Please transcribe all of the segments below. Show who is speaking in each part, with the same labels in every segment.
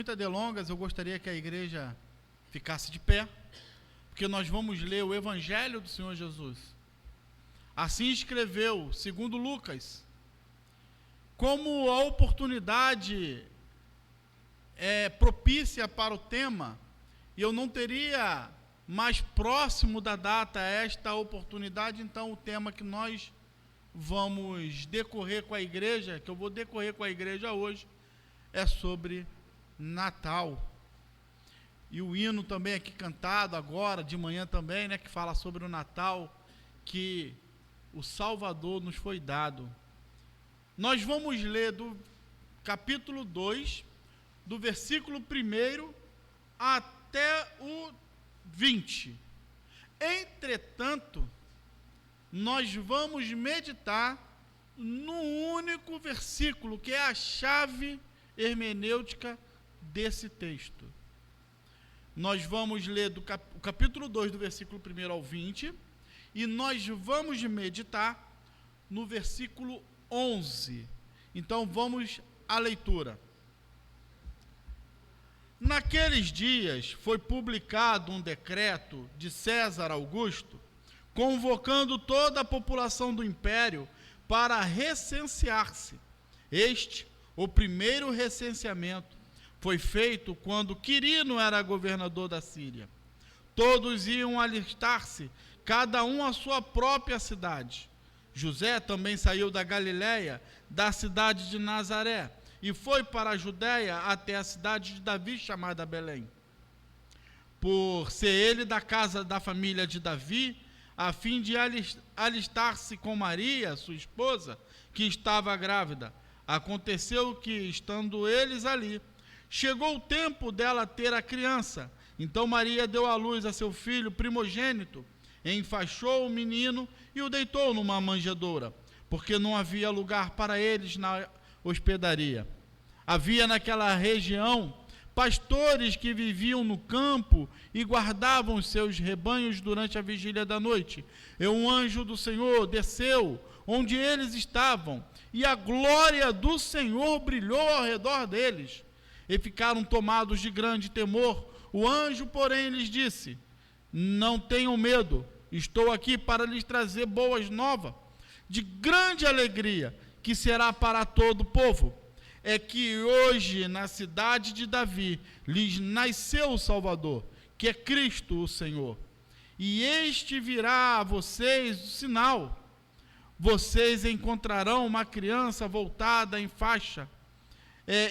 Speaker 1: Muitas delongas, eu gostaria que a igreja ficasse de pé, porque nós vamos ler o Evangelho do Senhor Jesus. Assim escreveu, segundo Lucas. Como a oportunidade é propícia para o tema, e eu não teria mais próximo da data esta oportunidade, então o tema que nós vamos decorrer com a igreja, que eu vou decorrer com a igreja hoje, é sobre Natal. E o hino também aqui cantado agora, de manhã também, que fala sobre o Natal, que o Salvador nos foi dado. Nós vamos ler do capítulo 2, do versículo 1 até o 20. Entretanto, nós vamos meditar no único versículo, que é a chave hermenêutica desse texto. Nós vamos ler o capítulo 2, do versículo 1 ao 20, e nós vamos meditar no versículo 11. Então vamos à leitura. Naqueles dias foi publicado um decreto de César Augusto, convocando toda a população do império para recensear-se. O primeiro recenseamento, foi feito quando Quirino era governador da Síria. Todos iam alistar-se, cada um à sua própria cidade. José também saiu da Galiléia, da cidade de Nazaré, e foi para a Judéia até a cidade de Davi, chamada Belém. Por ser ele da casa da família de Davi, a fim de alistar-se com Maria, sua esposa, que estava grávida. Aconteceu que, estando eles ali, chegou o tempo dela ter a criança. Então Maria deu à luz a seu filho primogênito, enfaixou o menino e o deitou numa manjedoura, porque não havia lugar para eles na hospedaria. Havia naquela região pastores que viviam no campo e guardavam os seus rebanhos durante a vigília da noite. E um anjo do Senhor desceu onde eles estavam, e a glória do Senhor brilhou ao redor deles, e ficaram tomados de grande temor. O anjo, porém, lhes disse: não tenham medo, estou aqui para lhes trazer boas novas, de grande alegria, que será para todo o povo. É que hoje, na cidade de Davi, lhes nasceu o Salvador, que é Cristo o Senhor. E este virá a vocês o sinal: vocês encontrarão uma criança voltada em faixa,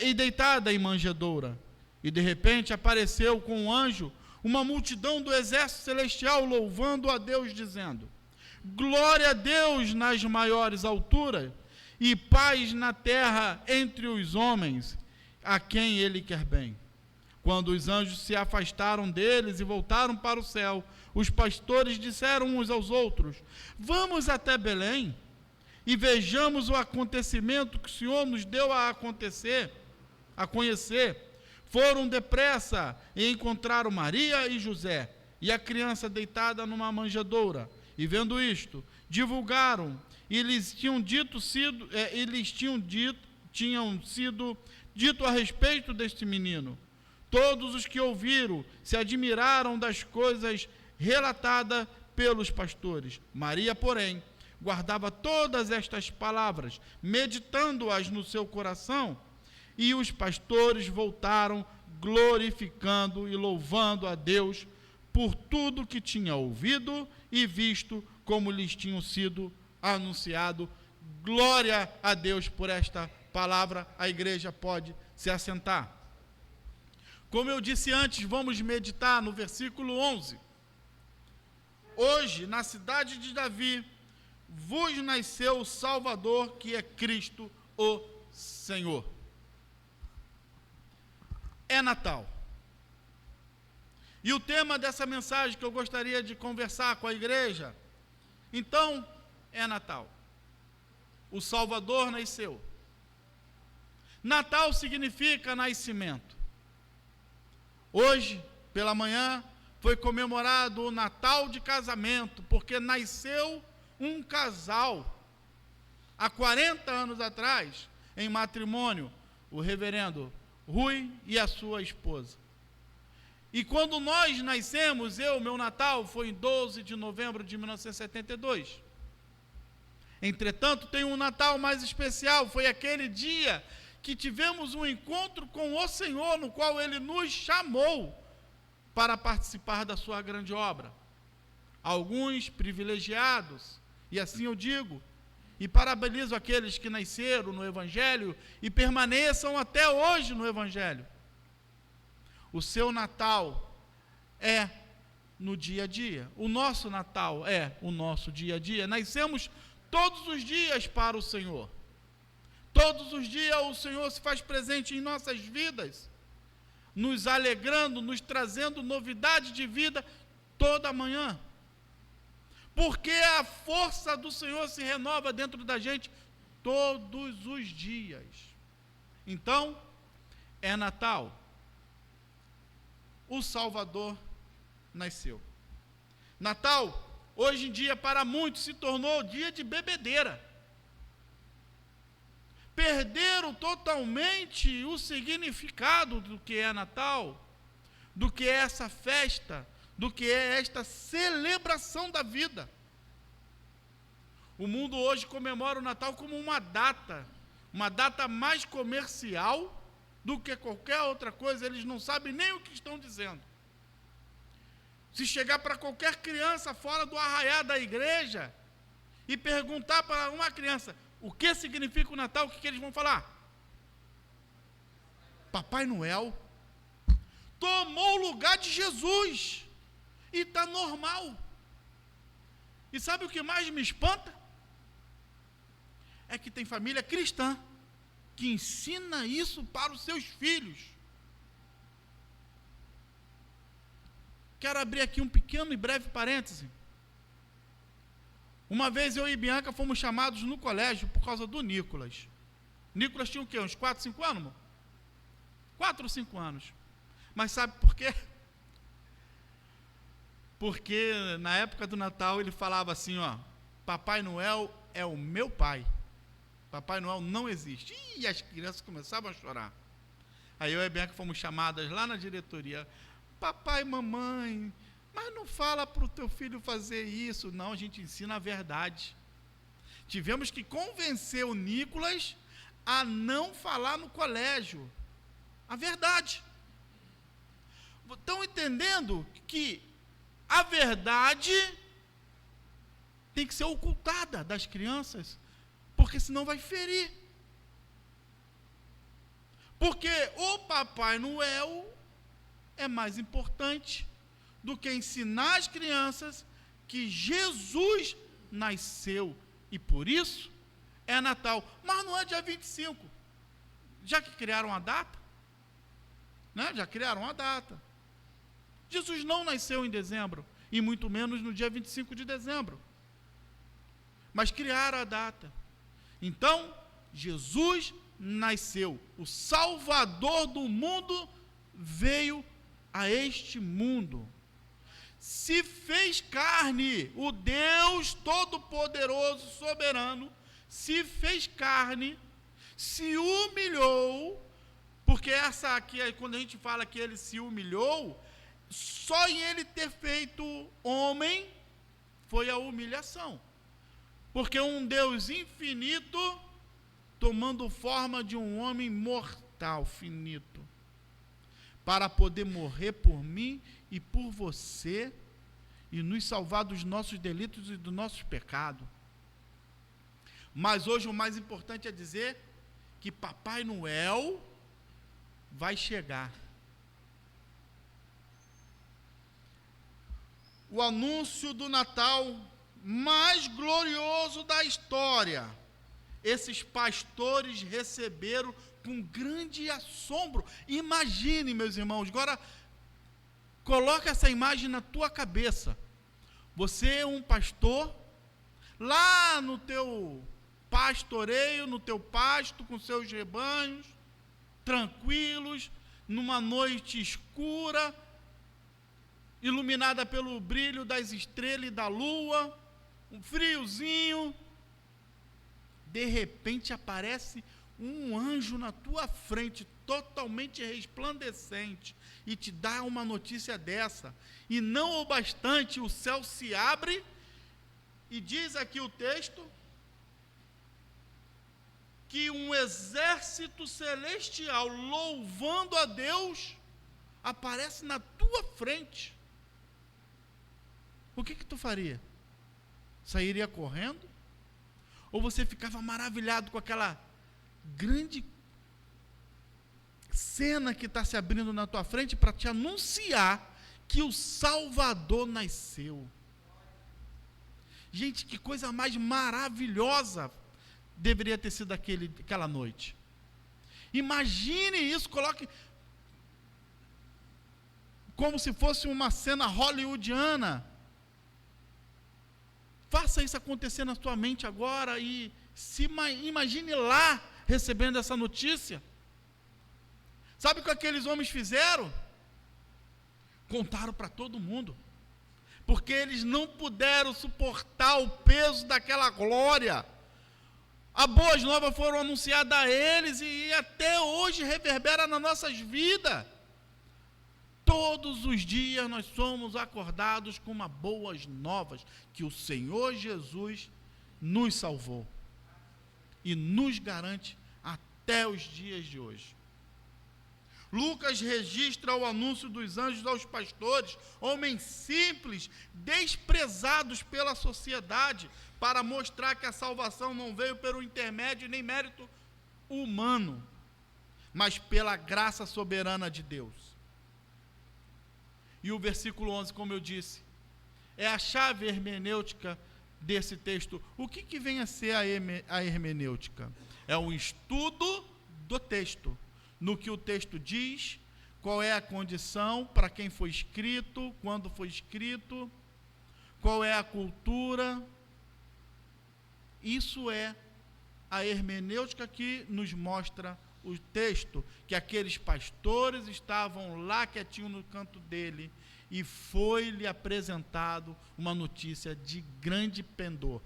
Speaker 1: e deitada em manjedoura. E de repente apareceu com um anjo uma multidão do exército celestial, louvando a Deus, dizendo: glória a Deus nas maiores alturas, e paz na terra entre os homens, a quem ele quer bem. Quando os anjos se afastaram deles e voltaram para o céu, os pastores disseram uns aos outros: vamos até Belém e vejamos o acontecimento que o Senhor nos deu a conhecer. Foram depressa e encontraram Maria e José e a criança deitada numa manjedoura. E vendo isto, divulgaram, e lhes tinham sido dito a respeito deste menino. Todos os que ouviram se admiraram das coisas relatadas pelos pastores. Maria, porém, guardava todas estas palavras, meditando-as no seu coração. E os pastores voltaram, glorificando e louvando a Deus por tudo que tinha ouvido e visto, como lhes tinham sido anunciado. Glória a Deus por esta palavra. A igreja pode se assentar. Como eu disse antes, vamos meditar no versículo 11. Hoje, na cidade de Davi, vos nasceu o Salvador, que é Cristo o Senhor. É Natal. E o tema dessa mensagem que eu gostaria de conversar com a igreja, então, é Natal. O Salvador nasceu. Natal significa nascimento. Hoje, pela manhã, foi comemorado o Natal de casamento, porque nasceu um casal. Há 40 anos atrás, em matrimônio, o reverendo Rui e a sua esposa. E quando nós nascemos, meu Natal foi em 12 de novembro de 1972. Entretanto, tem um Natal mais especial, foi aquele dia que tivemos um encontro com o Senhor, no qual Ele nos chamou para participar da sua grande obra. Alguns privilegiados, e assim eu digo, e parabenizo aqueles que nasceram no Evangelho e permaneçam até hoje no Evangelho. O seu Natal é no dia a dia. O nosso Natal é o nosso dia a dia. Nascemos todos os dias para o Senhor. Todos os dias o Senhor se faz presente em nossas vidas, nos alegrando, nos trazendo novidade de vida toda manhã. Porque a força do Senhor se renova dentro da gente todos os dias. Então, é Natal. O Salvador nasceu. Natal, hoje em dia, para muitos, se tornou dia de bebedeira. Perderam totalmente o significado do que é Natal, do que é essa festa, do que é esta celebração da vida. O mundo hoje comemora o Natal como uma data mais comercial do que qualquer outra coisa. Eles não sabem nem o que estão dizendo. Se chegar para qualquer criança fora do arraial da igreja e perguntar para uma criança o que significa o Natal, o que eles vão falar? Papai Noel tomou o lugar de Jesus e está normal. E sabe o que mais me espanta? É que tem família cristã que ensina isso para os seus filhos. Quero abrir aqui um pequeno e breve parêntese. Uma vez eu e Bianca fomos chamados no colégio por causa do Nicolas. Nicolas tinha o quê? Uns 4, 5 anos, amor? 4 ou 5 anos. Mas sabe por quê? Porque na época do Natal ele falava assim, ó, Papai Noel é o meu pai. Papai Noel não existe. E as crianças começavam a chorar. Aí eu e a Bianca fomos chamadas lá na diretoria. Papai, mamãe, mas não fala para o teu filho fazer isso. Não, a gente ensina a verdade. Tivemos que convencer o Nicolas a não falar no colégio a verdade. Estão entendendo que a verdade tem que ser ocultada das crianças, porque senão vai ferir. Porque o Papai Noel é mais importante do que ensinar as crianças que Jesus nasceu, e por isso é Natal. Mas não é dia 25, já que criaram a data, né? Já criaram a data. Jesus não nasceu em dezembro, e muito menos no dia 25 de dezembro, mas criaram a data. Então, Jesus nasceu, o Salvador do mundo veio a este mundo, se fez carne, o Deus Todo-Poderoso, Soberano, se fez carne, se humilhou, porque essa aqui, quando a gente fala que ele se humilhou, só em ele ter feito homem, foi a humilhação, porque um Deus infinito, tomando forma de um homem mortal, finito, para poder morrer por mim e por você, e nos salvar dos nossos delitos e dos nossos pecados. Mas hoje o mais importante é dizer que Papai Noel vai chegar. O anúncio do Natal mais glorioso da história. Esses pastores receberam com grande assombro. Imagine, meus irmãos, agora coloca essa imagem na tua cabeça. Você é um pastor, lá no teu pastoreio, no teu pasto, com seus rebanhos, tranquilos, numa noite escura, iluminada pelo brilho das estrelas e da lua, um friozinho. De repente aparece um anjo na tua frente, totalmente resplandecente e te dá uma notícia dessa, e não o bastante, o céu se abre, e diz aqui o texto, que um exército celestial louvando a Deus aparece na tua frente. O que tu faria? Sairia correndo? Ou você ficava maravilhado com aquela grande cena que está se abrindo na tua frente para te anunciar que o Salvador nasceu? Gente, que coisa mais maravilhosa deveria ter sido aquela noite. Imagine isso, coloque como se fosse uma cena hollywoodiana. Faça isso acontecer na sua mente agora e imagine lá recebendo essa notícia. Sabe o que aqueles homens fizeram? Contaram para todo mundo, porque eles não puderam suportar o peso daquela glória. As boas novas foram anunciadas a eles e até hoje reverbera nas nossas vidas. Todos os dias nós somos acordados com uma boas novas, que o Senhor Jesus nos salvou e nos garante até os dias de hoje. Lucas registra o anúncio dos anjos aos pastores, homens simples, desprezados pela sociedade, para mostrar que a salvação não veio pelo intermédio nem mérito humano, mas pela graça soberana de Deus. E o versículo 11, como eu disse, é a chave hermenêutica desse texto. O que vem a ser a hermenêutica? É um estudo do texto, no que o texto diz, qual é a condição, para quem foi escrito, quando foi escrito, qual é a cultura. Isso é a hermenêutica que nos mostra o texto, que aqueles pastores estavam lá quietinhos no canto dele, e foi-lhe apresentado uma notícia de grande pendor.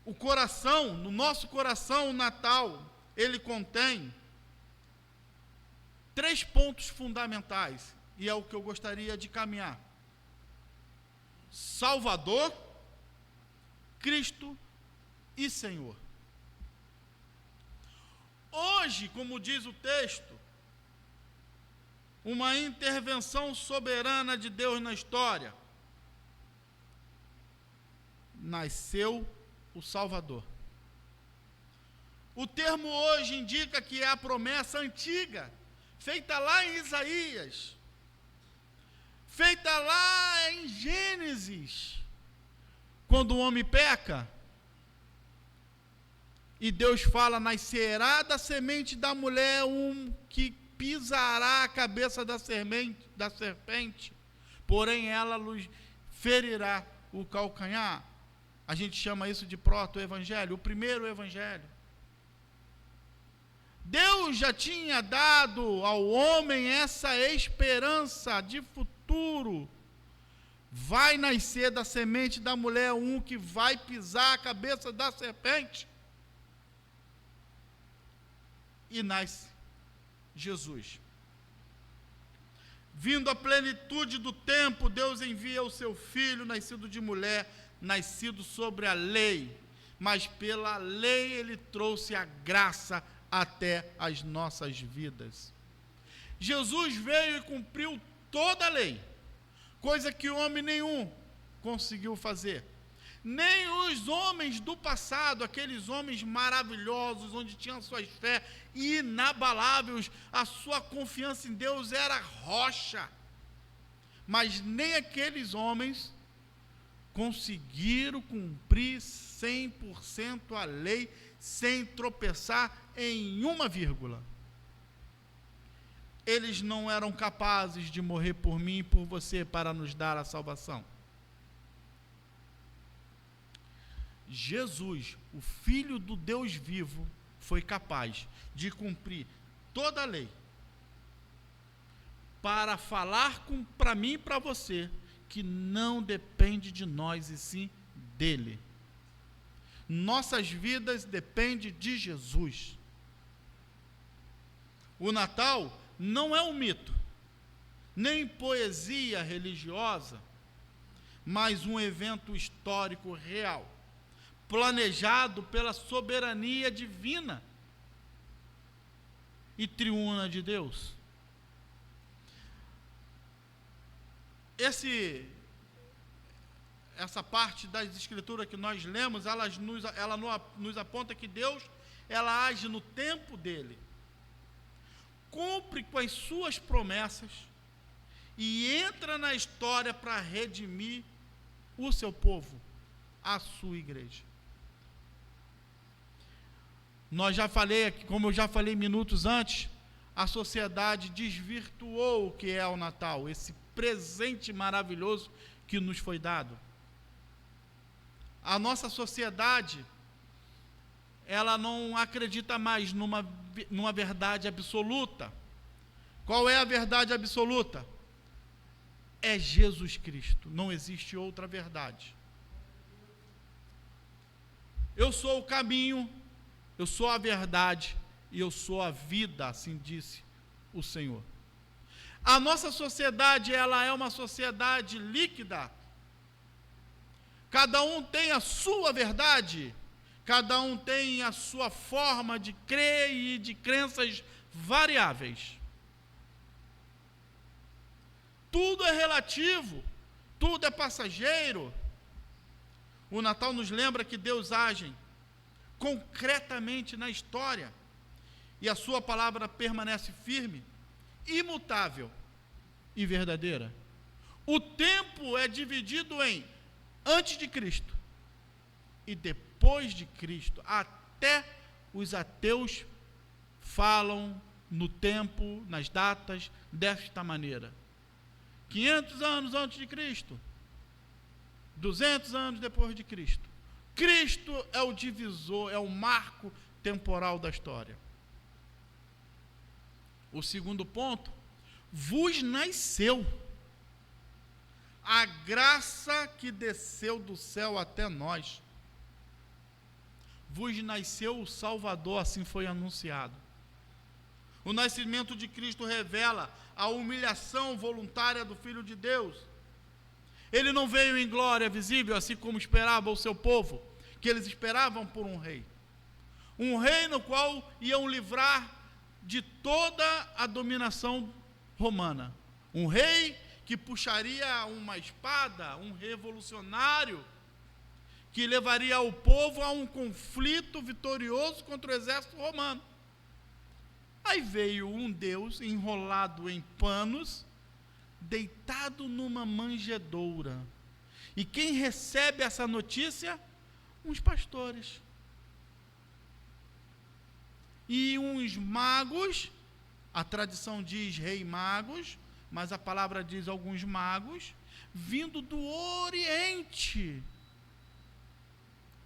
Speaker 1: O coração, no nosso coração, o Natal, ele contém 3 pontos fundamentais, e é o que eu gostaria de caminhar: Salvador, Cristo e Senhor. Hoje, como diz o texto, uma intervenção soberana de Deus na história, nasceu o Salvador. O termo hoje indica que é a promessa antiga, feita lá em Isaías, feita lá em Gênesis, quando o homem peca, e Deus fala: nascerá da semente da mulher um que pisará a cabeça da serpente, porém ela lhes ferirá o calcanhar. A gente chama isso de proto-evangelho, o primeiro evangelho. Deus já tinha dado ao homem essa esperança de futuro. Vai nascer da semente da mulher um que vai pisar a cabeça da serpente. E nasce Jesus. Vindo a plenitude do tempo, Deus envia o seu Filho, nascido de mulher, nascido sobre a lei, mas pela lei ele trouxe a graça até as nossas vidas. Jesus veio e cumpriu toda a lei, coisa que homem nenhum conseguiu fazer. Nem os homens do passado, aqueles homens maravilhosos, onde tinham suas fé inabaláveis, a sua confiança em Deus era rocha. Mas nem aqueles homens conseguiram cumprir 100% a lei, sem tropeçar em uma vírgula. Eles não eram capazes de morrer por mim e por você para nos dar a salvação. Jesus, o Filho do Deus vivo, foi capaz de cumprir toda a lei para falar para mim e para você que não depende de nós e sim dele. Nossas vidas dependem de Jesus. O Natal não é um mito, nem poesia religiosa, mas um evento histórico real, planejado pela soberania divina e triuna de Deus. Essa parte das escrituras que nós lemos, ela nos aponta que Deus, ela age no tempo dele, cumpre com as suas promessas e entra na história para redimir o seu povo, a sua igreja. Como eu já falei minutos antes, a sociedade desvirtuou o que é o Natal, esse presente maravilhoso que nos foi dado. A nossa sociedade, ela não acredita mais numa verdade absoluta. Qual é a verdade absoluta? É Jesus Cristo, não existe outra verdade. Eu sou o caminho, eu sou a verdade e eu sou a vida, assim disse o Senhor. A nossa sociedade, ela é uma sociedade líquida. Cada um tem a sua verdade, cada um tem a sua forma de crer e de crenças variáveis. Tudo é relativo, tudo é passageiro. O Natal nos lembra que Deus age concretamente na história e a sua palavra permanece firme, imutável e verdadeira. O tempo é dividido em antes de Cristo e depois de Cristo. Até os ateus falam no tempo, nas datas, desta maneira. 500 anos antes de Cristo, 200 anos depois de Cristo. Cristo é o divisor, é o marco temporal da história. O segundo ponto, vos nasceu a graça que desceu do céu até nós. Vos nasceu o Salvador, assim foi anunciado. O nascimento de Cristo revela a humilhação voluntária do Filho de Deus. Ele não veio em glória visível, assim como esperava o seu povo, que eles esperavam por um rei. Um rei no qual iam livrar de toda a dominação romana. Um rei que puxaria uma espada, um revolucionário, que levaria o povo a um conflito vitorioso contra o exército romano. Aí veio um Deus enrolado em panos, deitado numa manjedoura. E quem recebe essa notícia? Uns pastores. E uns magos, a tradição diz rei magos, mas a palavra diz alguns magos, vindo do Oriente.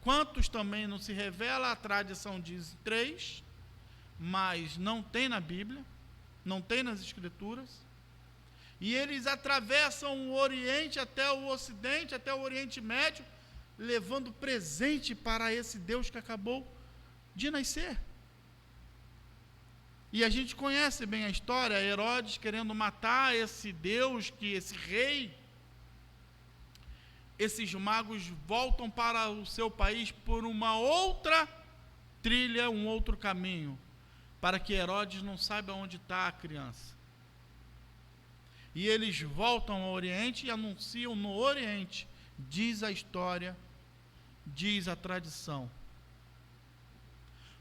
Speaker 1: Quantos também não se revela, a tradição diz 3, mas não tem na Bíblia, não tem nas Escrituras. E eles atravessam o Oriente até o Ocidente, até o Oriente Médio, levando presente para esse Deus que acabou de nascer. E a gente conhece bem a história, Herodes querendo matar esse Deus, esse rei. Esses magos voltam para o seu país por uma outra trilha, um outro caminho, para que Herodes não saiba onde está a criança. E eles voltam ao Oriente e anunciam no Oriente, diz a história, diz a tradição.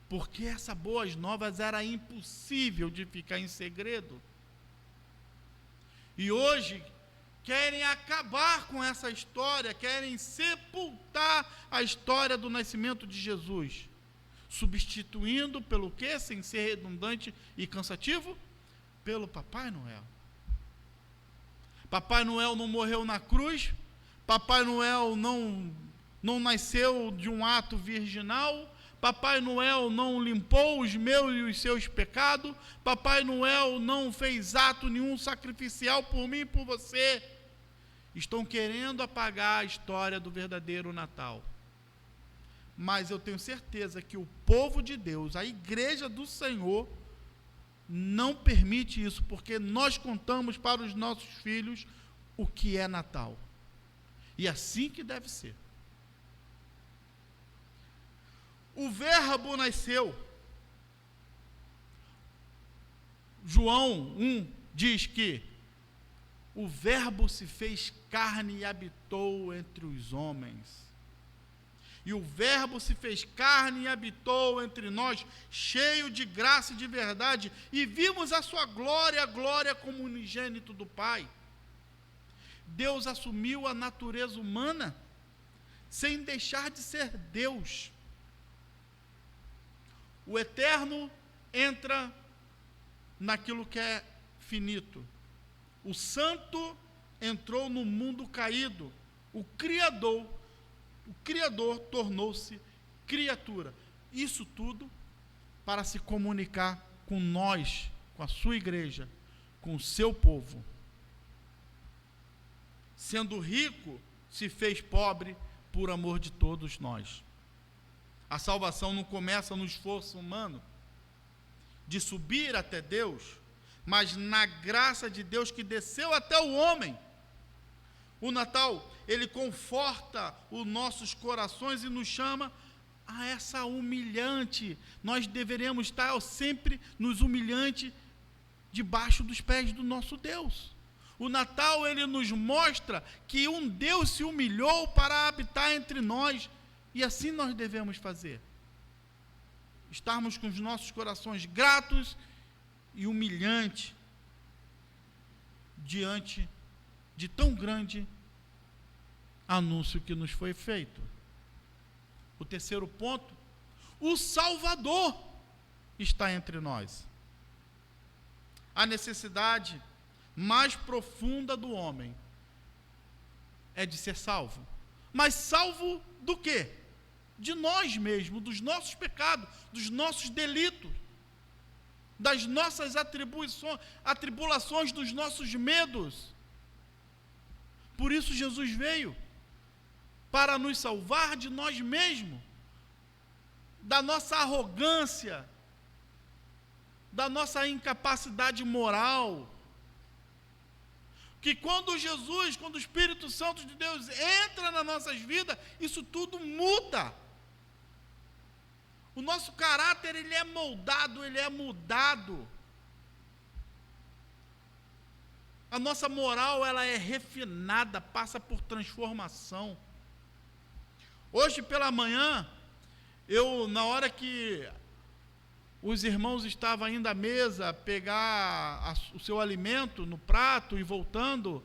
Speaker 1: Porque essa boas novas era impossível de ficar em segredo. E hoje querem acabar com essa história, querem sepultar a história do nascimento de Jesus, substituindo pelo quê? Sem ser redundante e cansativo, pelo Papai Noel. Papai Noel não morreu na cruz, Papai Noel não nasceu de um ato virginal, Papai Noel não limpou os meus e os seus pecados, Papai Noel não fez ato nenhum sacrificial por mim e por você. Estão querendo apagar a história do verdadeiro Natal. mas eu tenho certeza que o povo de Deus, a igreja do Senhor, não permite isso, porque nós contamos para os nossos filhos o que é Natal. E assim que deve ser. O Verbo nasceu. João 1 diz que o Verbo se fez carne e habitou entre os homens. E o Verbo se fez carne e habitou entre nós, cheio de graça e de verdade, e vimos a sua glória, a glória como unigênito do Pai. Deus assumiu a natureza humana, sem deixar de ser Deus. O eterno entra naquilo que é finito. O santo entrou no mundo caído. O Criador tornou-se criatura. Isso tudo para se comunicar com nós, com a sua igreja, com o seu povo. Sendo rico, se fez pobre por amor de todos nós. A salvação não começa no esforço humano de subir até Deus, mas na graça de Deus que desceu até o homem. O Natal, ele conforta os nossos corações e nos chama a essa humilhante. Nós deveremos estar sempre nos humilhante debaixo dos pés do nosso Deus. O Natal, ele nos mostra que um Deus se humilhou para habitar entre nós, e assim nós devemos fazer. Estarmos com os nossos corações gratos e humilhantes diante de tão grande anúncio que nos foi feito. O terceiro ponto, o Salvador está entre nós. A necessidade mais profunda do homem é de ser salvo. Mas salvo do quê? De nós mesmos, dos nossos pecados, dos nossos delitos, das nossas atribulações, dos nossos medos. Por isso Jesus veio, para nos salvar de nós mesmos, da nossa arrogância, da nossa incapacidade moral. Que quando o Espírito Santo de Deus entra nas nossas vidas, isso tudo muda. O nosso caráter, ele é moldado, ele é mudado. A nossa moral, ela é refinada, passa por transformação. Hoje pela manhã, na hora que os irmãos estavam indo à mesa pegar o seu alimento no prato e voltando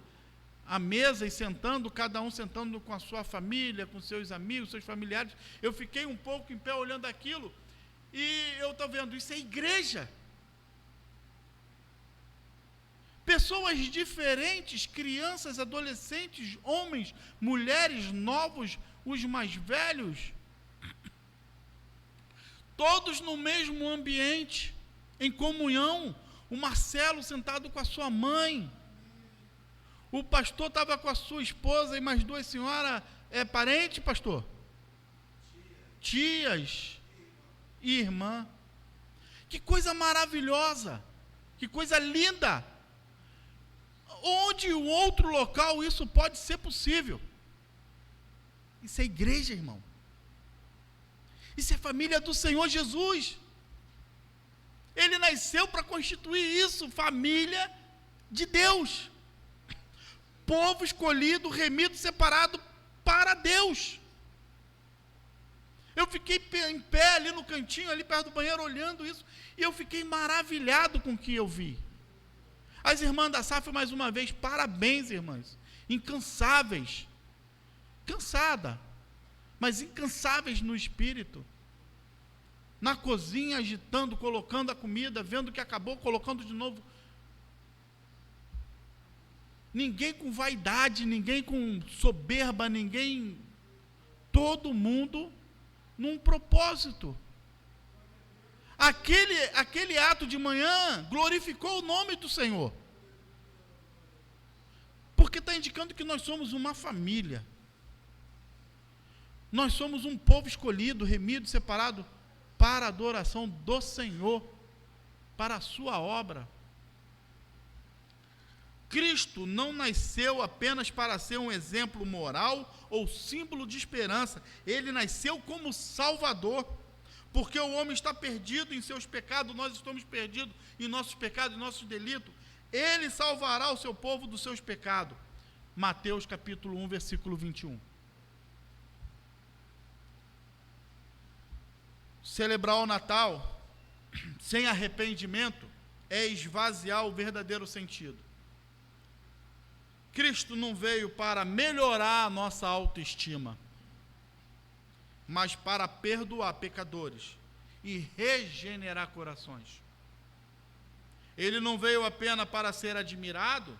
Speaker 1: à mesa e sentando, cada um sentando com a sua família, com seus amigos, seus familiares, eu fiquei um pouco em pé olhando aquilo e eu estou vendo, isso é igreja. Pessoas diferentes, crianças, adolescentes, homens, mulheres, novos, os mais velhos, todos no mesmo ambiente, em comunhão. O Marcelo sentado com a sua mãe, o pastor estava com a sua esposa e mais duas senhoras, parente, pastor? Tias e irmã. Que coisa maravilhosa, que coisa linda. Onde em outro local isso pode ser possível? Isso é igreja, irmão. Isso é família do Senhor Jesus. Ele nasceu para constituir isso, família de Deus. Povo escolhido, remido, separado para Deus. Eu fiquei em pé ali no cantinho, ali perto do banheiro, olhando isso, e eu fiquei maravilhado com o que eu vi. As irmãs da SAF, mais uma vez, parabéns, irmãs. Incansáveis. Cansada, mas incansáveis no espírito, na cozinha agitando, colocando a comida, vendo que acabou, colocando de novo. Ninguém com vaidade, ninguém com soberba, ninguém, todo mundo num propósito. Aquele ato de manhã glorificou o nome do Senhor, porque está indicando que nós somos uma família. Nós somos um povo escolhido, remido, separado para a adoração do Senhor, para a sua obra. Cristo não nasceu apenas para ser um exemplo moral ou símbolo de esperança. Ele nasceu como Salvador, porque o homem está perdido em seus pecados, nós estamos perdidos em nossos pecados, em nossos delitos. Ele salvará o seu povo dos seus pecados. Mateus capítulo 1, versículo 21. Celebrar o Natal sem arrependimento é esvaziar o verdadeiro sentido. Cristo não veio para melhorar a nossa autoestima, mas para perdoar pecadores e regenerar corações. Ele não veio apenas para ser admirado,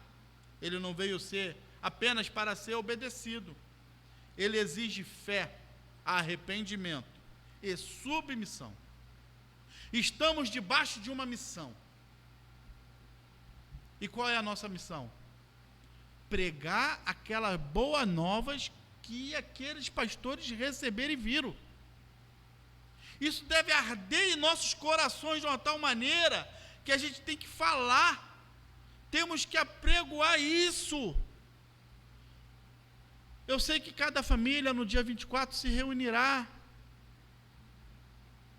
Speaker 1: ele não veio ser apenas para ser obedecido. Ele exige fé, arrependimento e submissão. Estamos debaixo de uma missão. E qual é a nossa missão? Pregar aquelas boas novas que aqueles pastores receberam e viram. Isso deve arder em nossos corações de uma tal maneira que a gente tem que falar. Temos que apregoar isso. Eu sei que cada família no dia 24 se reunirá.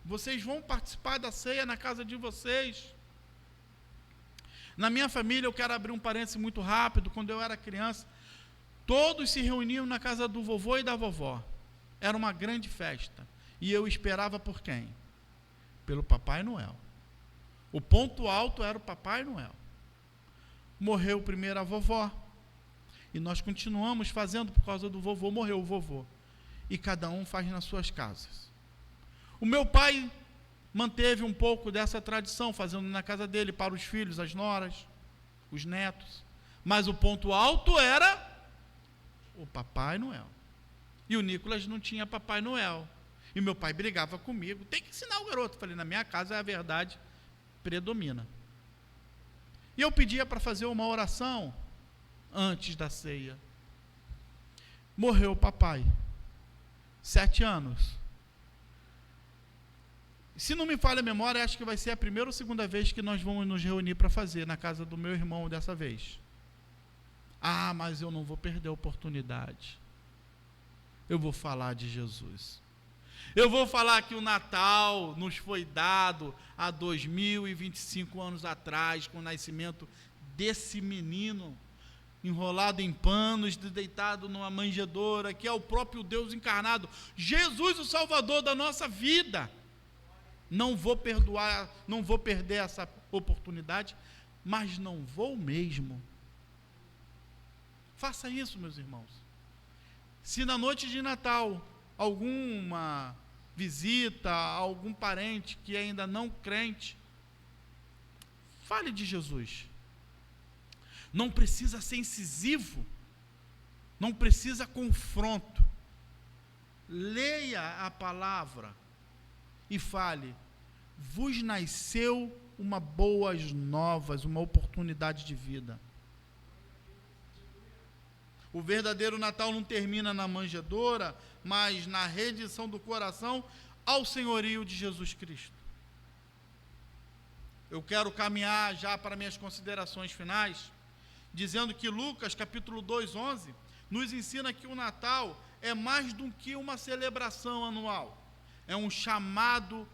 Speaker 1: Vocês vão participar da ceia na casa de vocês. Na minha família, eu quero abrir um parênteses muito rápido. Quando eu era criança, todos se reuniam na casa do vovô e da vovó. Era uma grande festa. E eu esperava por quem? Pelo Papai Noel. O ponto alto era o Papai Noel. Morreu primeiro a vovó. E nós continuamos fazendo por causa do vovô. Morreu o vovô. E cada um faz nas suas casas. O meu pai manteve um pouco dessa tradição, fazendo na casa dele, para os filhos, as noras, os netos. Mas o ponto alto era o Papai Noel. E o Nicolas não tinha Papai Noel. E meu pai brigava comigo. Tem que ensinar o garoto. Falei, na minha casa a verdade predomina. E eu pedia para fazer uma oração antes da ceia. Morreu o papai. 7 anos. Se não me falha a memória, acho que vai ser a primeira ou segunda vez que nós vamos nos reunir para fazer na casa do meu irmão dessa vez. Ah, mas eu não vou perder a oportunidade. Eu vou falar de Jesus. Eu vou falar que o Natal nos foi dado há 2025 anos atrás, com o nascimento desse menino, enrolado em panos, deitado numa manjedoura, que é o próprio Deus encarnado, Jesus, o Salvador da nossa vida. Não vou perdoar, não vou perder essa oportunidade, mas não vou mesmo. Faça isso, meus irmãos. Se na noite de Natal alguma visita, algum parente que ainda não crente, fale de Jesus. Não precisa ser incisivo, não precisa confronto. Leia a palavra e fale: vos nasceu uma boas novas, uma oportunidade de vida. O verdadeiro Natal não termina na manjedoura, mas na rendição do coração ao senhorio de Jesus Cristo. Eu quero caminhar já para minhas considerações finais, dizendo que Lucas, capítulo 2:11, nos ensina que o Natal é mais do que uma celebração anual. É um chamado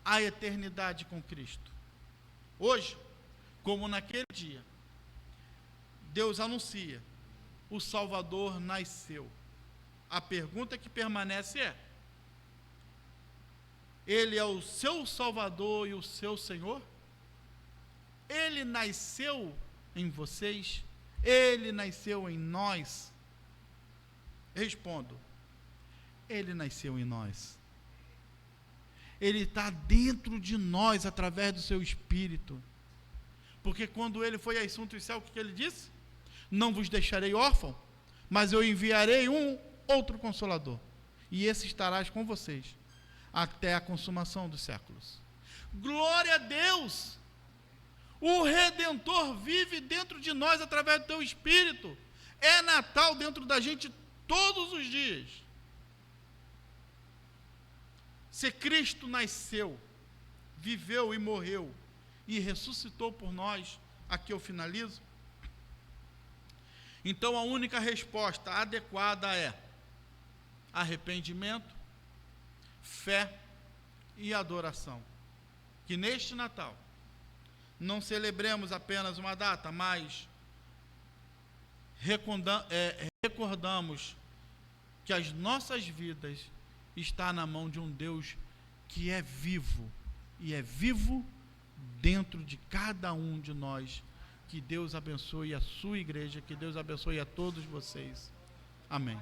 Speaker 1: à eternidade com Cristo. Hoje, como naquele dia, Deus anuncia: o Salvador nasceu. A pergunta que permanece é: Ele é o seu Salvador e o seu Senhor? Ele nasceu em vocês? Ele nasceu em nós? Respondo: Ele nasceu em nós. Ele está dentro de nós através do seu Espírito. Porque quando ele foi assunto ao céu, o que ele disse? Não vos deixarei órfão, mas eu enviarei um outro Consolador, e esse estará com vocês até a consumação dos séculos. Glória a Deus! O Redentor vive dentro de nós através do teu Espírito. É Natal dentro da gente todos os dias. Se Cristo nasceu, viveu e morreu e ressuscitou por nós, aqui eu finalizo, então a única resposta adequada é arrependimento, fé e adoração. Que neste Natal não celebremos apenas uma data, mas recordamos que as nossas vidas estão na mão de um Deus que é vivo, e é vivo dentro de cada um de nós. Que Deus abençoe a sua igreja, que Deus abençoe a todos vocês. Amém.